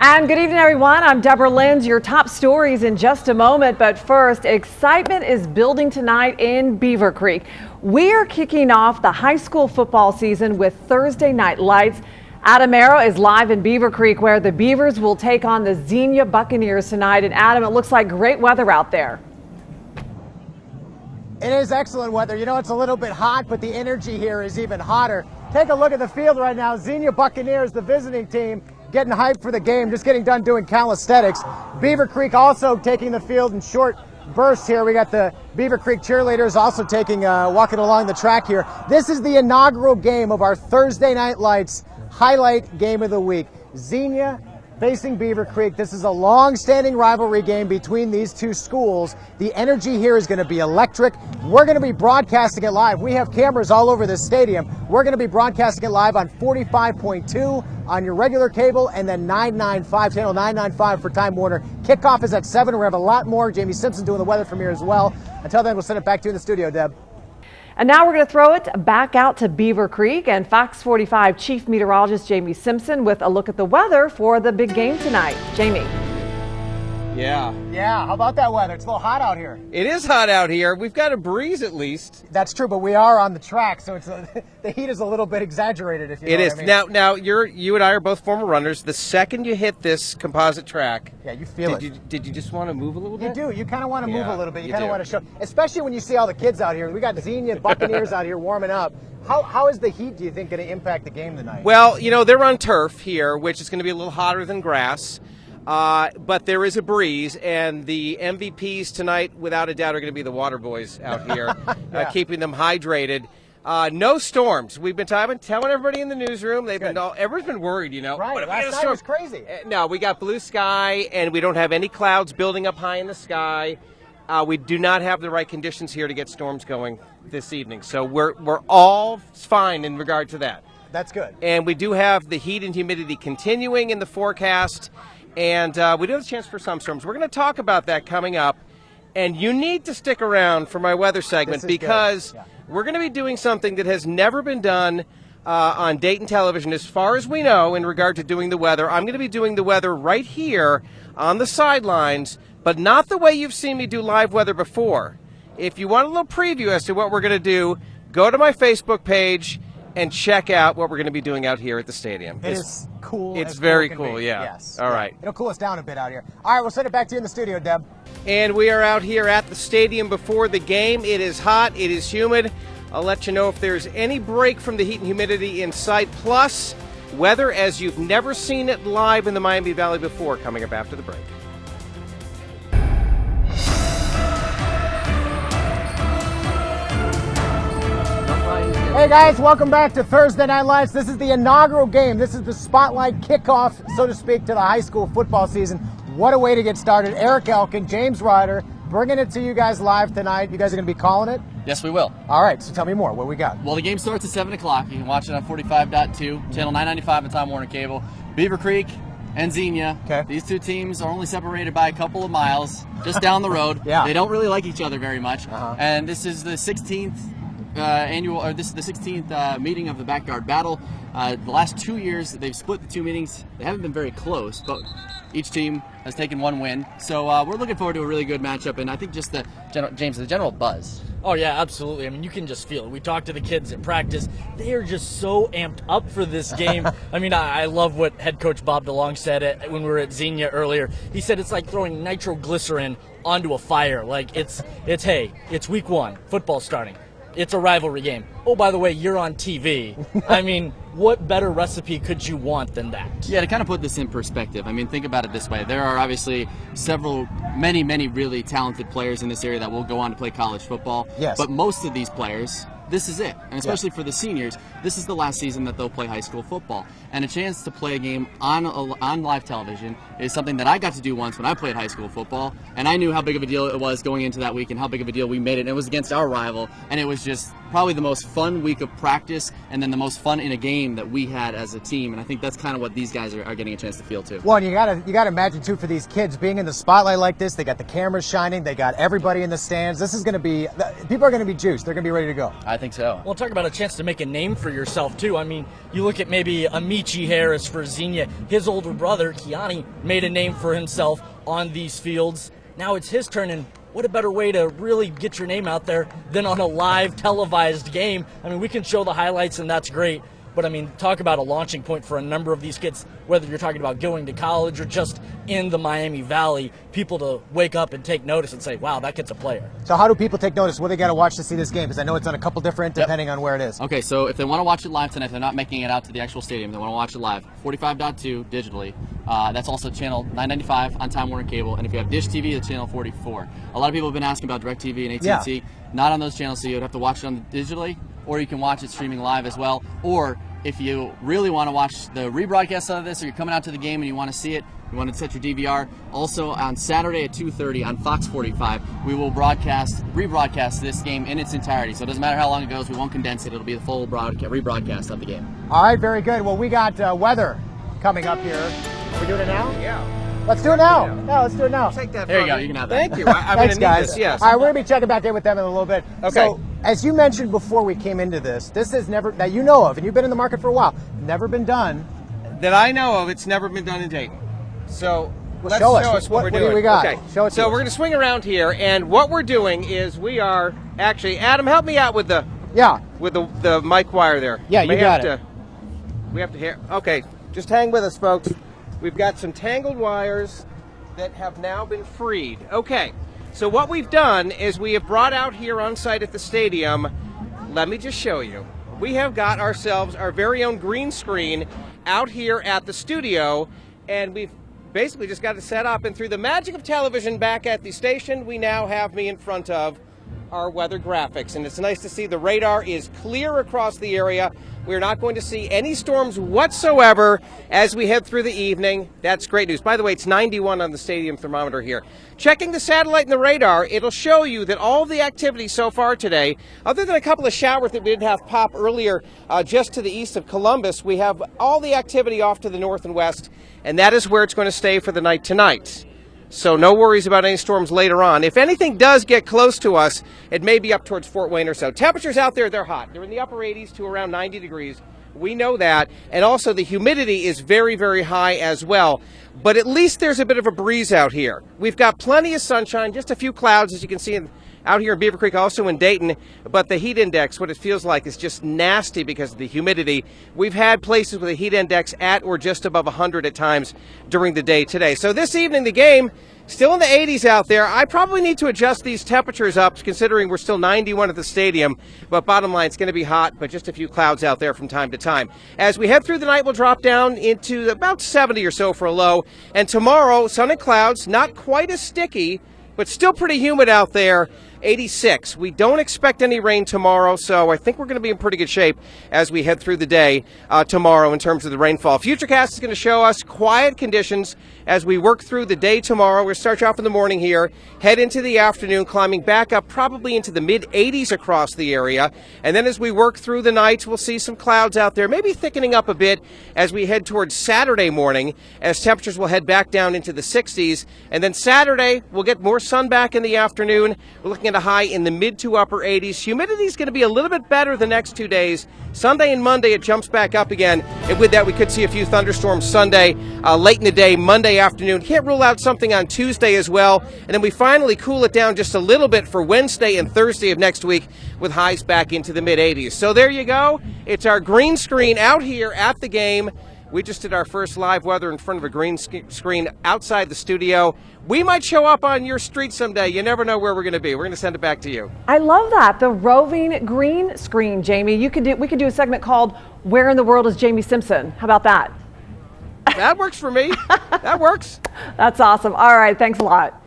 And good evening, everyone. I'm Deborah Lenz. Your top stories in just a moment. But first, excitement is building tonight in Beaver Creek. We are kicking off the high school football season with Thursday night lights. Adam Arrow is live in Beaver Creek, where the Beavers will take on the Xenia Buccaneers tonight. And Adam, it looks like great weather out there. It is excellent weather. You know, it's a little bit hot, but the energy here is even hotter. Take a look at the field right now. Xenia Buccaneers, the visiting team, getting hyped for the game, just getting done doing calisthenics. Beaver Creek also taking the field in short bursts here. We got the Beaver Creek cheerleaders also taking, walking along the track here. This is the inaugural game of our Thursday Night Lights highlight game of the week. Xenia facing Beaver Creek. This is a long-standing rivalry game between these two schools. The energy here is going to be electric. We're going to be broadcasting it live. We have cameras all over this stadium. We're going to be broadcasting it live on 45.2 on your regular cable, and then 995, channel 995 for Time Warner. Kickoff is at 7. We're going to have a lot more. Jamie Simpson doing the weather from here as well. Until then, we'll send it back to you in the studio, Deb. And now we're going to throw it back out to Beaver Creek and Fox 45 Chief Meteorologist Jamie Simpson with a look at the weather for the big game tonight. Jamie. Yeah, how about that weather? It's a little hot out here. It is hot out here. We've got a breeze at least. That's true, but we are on the track, so it's the heat is a little bit exaggerated, if you know It is. what I mean. Now you and I are both former runners. The second you hit this composite track, yeah, you feel it. Did you just want to move a little bit? You do. You kind of want to move a little bit. You you kind of do. want to show, especially when you see all the kids out here. We got Xenia Buccaneers out here warming up. How is the heat, do you think, going to impact the game tonight? Well, you know, they're on turf here, which is going to be a little hotter than grass. But there is a breeze, and the MVPs tonight, without a doubt, are going to be the water boys out here, keeping them hydrated. No storms. We've been telling everybody in the newsroom. Everyone's been worried, you know. Right. Last night was crazy. No, we got blue sky, and we don't have any clouds building up high in the sky. We do not have the right conditions here to get storms going this evening. So we're all fine in regard to that. That's good. And we do have the heat and humidity continuing in the forecast. And we do have a chance for some storms. We're going to talk about that coming up. And you need to stick around for my weather segment because we're going to be doing something that has never been done on Dayton television as far as we know in regard to doing the weather. I'm going to be doing the weather right here on the sidelines, but not the way you've seen me do live weather before. If you want a little preview as to what we're going to do, go to my Facebook page and check out what we're going to be doing out here at the stadium. It is cool. It's very cool, yeah. Yes. All right. It'll cool us down a bit out here. All right, we'll send it back to you in the studio, Deb. And we are out here at the stadium before the game. It is hot. It is humid. I'll let you know if there's any break from the heat and humidity in sight. Plus, weather as you've never seen it live in the Miami Valley before, coming up after the break. Hey guys, welcome back to Thursday Night Lights. This is the inaugural game. This is the spotlight kickoff, so to speak, to the high school football season. What a way to get started. Eric Elkin, James Ryder, bringing it to you guys live tonight. You guys are going to be calling it? Yes, we will. All right, so tell me more. What we got? Well, the game starts at 7 o'clock. You can watch it on 45.2, channel 995 and Time Warner Cable. Beaver Creek and Xenia. Okay. These two teams are only separated by a couple of miles, just down the road. Yeah. They don't really like each other very much. Uh-huh. And this is the 16th this is the 16th meeting of the Backyard Battle. The last 2 years, they've split the two meetings. They haven't been very close, but each team has taken one win. So we're looking forward to a really good matchup, and I think just the general buzz. Oh, yeah, absolutely. I mean, you can just feel it. We talked to the kids at practice. They are just so amped up for this game. I mean, I love what head coach Bob DeLong said when we were at Xenia earlier. He said it's like throwing nitroglycerin onto a fire. Like, it's week one, football starting. It's a rivalry game. Oh, by the way, you're on TV. I mean, what better recipe could you want than that? Yeah, to kind of put this in perspective, I mean, think about it this way. There are obviously many really talented players in this area that will go on to play college football. Yes. But most of these players, this is it. And especially for the seniors, this is the last season that they'll play high school football. And a chance to play a game on live television is something that I got to do once when I played high school football. And I knew how big of a deal it was going into that week and how big of a deal we made it. And it was against our rival. And it was just probably the most fun week of practice and then the most fun in a game that we had as a team. And I think that's kind of what these guys are getting a chance to feel too. Well, and you gotta imagine too, for these kids being in the spotlight like this, they got the cameras shining, they got everybody in the stands. This is going to be, people are going to be juiced. They're going to be ready to go. I think so. Well, talk about a chance to make a name for yourself too. I mean, you look at maybe Amici Harris for Xenia. His older brother, Kiani, made a name for himself on these fields. Now it's his turn, and what a better way to really get your name out there than on a live televised game. I mean, we can show the highlights, and that's great. But, I mean, talk about a launching point for a number of these kids, whether you're talking about going to college or just in the Miami Valley, people to wake up and take notice and say, wow, that kid's a player. So how do people take notice? What do they got to watch to see this game? Because I know it's on a couple different, depending on where it is. Okay, so if they want to watch it live tonight, if they're not making it out to the actual stadium, they want to watch it live, 45.2 digitally. That's also channel 995 on Time Warner Cable. And if you have Dish TV, it's channel 44. A lot of people have been asking about DirecTV and AT&T. Not on those channels, so you'd have to watch it on digitally, or you can watch it streaming live as well. Or if you really want to watch the rebroadcast of this, or you're coming out to the game and you want to see it, you want to set your DVR. Also on Saturday at 2:30 on Fox 45, we will rebroadcast this game in its entirety. So it doesn't matter how long it goes, we won't condense it. It'll be the full rebroadcast of the game. All right, very good. Well, we got weather coming up here. Are we doing it now? Yeah. Let's do it now. No, let's do it now. Take that There you from go. me. You can have that. Thank you. I'm Thanks, gonna need guys. this, yes. All right, we're going to be checking back in with them in a little bit. Okay. So, as you mentioned before we came into this is never, that you know of, and you've been in the market for a while, never been done. That I know of, it's never been done in Dayton. So let's show show us. us what we're What doing. do we got? Okay. Show it to so us. we're going to swing around here, and what we're doing is we are actually, Adam, help me out with the mic wire there. Yeah, you got it. We have to hear. Okay, just hang with us, folks. We've got some tangled wires that have now been freed. Okay, so what we've done is we have brought out here on site at the stadium, let me just show you. We have got ourselves our very own green screen out here at the studio, and we've basically just got it set up, and through the magic of television back at the station, we now have me in front of our weather graphics, and it's nice to see the radar is clear across the area. We're not going to see any storms whatsoever as we head through the evening. That's great news. By the way, it's 91 on the stadium thermometer here. Checking the satellite and the radar, it'll show you that all the activity so far today, other than a couple of showers that we did have pop earlier just to the east of Columbus, we have all the activity off to the north and west, and that is where it's going to stay for the night tonight. So no worries about any storms later on. If anything does get close to us, it may be up towards Fort Wayne or so. Temperatures out there, they're hot. They're in the upper 80s to around 90 degrees. We know that. And also the humidity is very, very high as well. But at least there's a bit of a breeze out here. We've got plenty of sunshine, just a few clouds, as you can see out here in Beaver Creek, also in Dayton. But the heat index, what it feels like, is just nasty because of the humidity. We've had places with a heat index at or just above 100 at times during the day today. So this evening, the game still in the 80s out there. I probably need to adjust these temperatures up, considering we're still 91 at the stadium. But bottom line, it's going to be hot, but just a few clouds out there from time to time. As we head through the night, we'll drop down into about 70 or so for a low. And tomorrow, sun and clouds, not quite as sticky, but still pretty humid out there. 86. We don't expect any rain tomorrow, so I think we're going to be in pretty good shape as we head through the day tomorrow in terms of the rainfall. Futurecast is going to show us quiet conditions as we work through the day tomorrow. We're going to start you off in the morning here, head into the afternoon, climbing back up probably into the mid-80s across the area. And then as we work through the night, we'll see some clouds out there, maybe thickening up a bit as we head towards Saturday morning, as temperatures will head back down into the 60s. And then Saturday, we'll get more sun back in the afternoon. We're looking at a high in the mid to upper 80s. Humidity is going to be a little bit better the next 2 days. Sunday and Monday, it jumps back up again. And with that, we could see a few thunderstorms Sunday, late in the day, Monday afternoon. Can't rule out something on Tuesday as well. And then we finally cool it down just a little bit for Wednesday and Thursday of next week with highs back into the mid 80s. So there you go. It's our green screen out here at the game. We just did our first live weather in front of a green screen outside the studio. We might show up on your street someday. You never know where we're going to be. We're going to send it back to you. I love that. The roving green screen, Jamie. We could do a segment called Where in the World is Jamie Simpson? How about that? That works for me. That works. That's awesome. All right. Thanks a lot.